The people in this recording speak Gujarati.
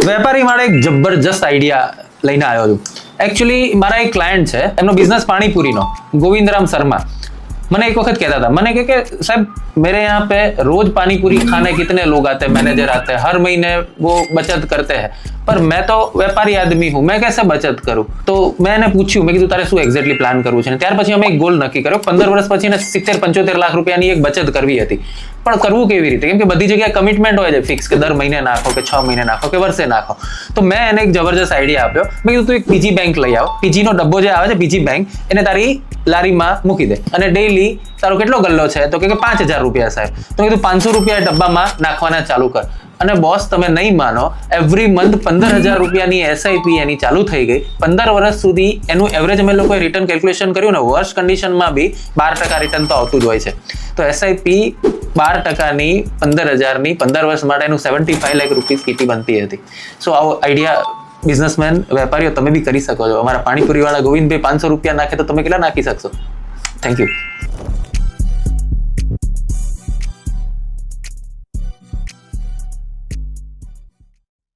વેપારી માટે એક જબરજસ્ત આઈડિયા લઈને આવ્યો છું. એકચ્યુઅલી મારા એક ક્લાયન્ટ છે, એમનો બિઝનેસ પાણીપુરીનો, ગોવિંદરામ શર્મા. મને એક वक्त कहता था, मैंने कहा कि साहब मेरे यहाँ पे रोज पानी पूरी खाने कितने लोग आते हैं, मैनेजर आते हैं, हर महीने वो बचत करते हैं, पर मैं तो व्यापारी आदमी हूँ, मैं कैसे बचत करूँ? तो मैं એને પૂછ્યું, મેં કીધું તારે શું એક્ઝેક્ટલી પ્લાન કરવું છે. ત્યાર પછી અમે એક ગોલ નક્કી કર્યો. 15 વર્ષ પછી એને 70-75 લાખ રૂપિયાની એક બચત કરવી હતી. પણ કરવું કેવી રીતે? કેમ કે બધી જગ્યાએ કમિટમેન્ટ હોય છે ફિક્સ, કે દર મહિને નાખો, કે 6 મહિને નાખો, કે વર્ષે નાખો. તો મેં એને એક જબરજસ્ત આઈડિયા આપ્યો. મેં કીધું તું એક પીજી બેંક લઈ આવ. પીજીનો ડબ્બો જે આવે છે, પીજી બેંક, એને તારી લારીમાં મૂકી દે અને ડેઈલી તારો કેટલો ગલ્લો છે? તો કે 5000 રૂપિયા સાહેબ. તો કીધું 500 રૂપિયા ડબ્બામાં નાખવાના ચાલુ કર. અને બોસ, તમે નહીં માનો, એવરી મંથ 15000 રૂપિયાની એસઆઈપી એની ચાલુ થઈ ગઈ. 15 વર્ષ સુધી એનું એવરેજ અમે લોકોએ રિટર્ન કેલ્ક્યુલેશન કર્યું ને, વર્સ્ટ કન્ડિશનમાં બી 12% રિટર્ન તો આવતું જ હોય છે. તો એસઆઈપી 12%ની 15000ની 15 વર્ષ માટે એનું 75 લાખ રૂપીસ કીટી બનતી હતી. સો આવો આઈડિયા બિઝનેસમેન, વેપારીઓ તમે બી કરી શકો છો. અમારા પાણીપુરી વાળા ગોવિંદભાઈ 500 રૂપિયા નાખે તો તમે કેટલા નાખી શકશો? Thank you.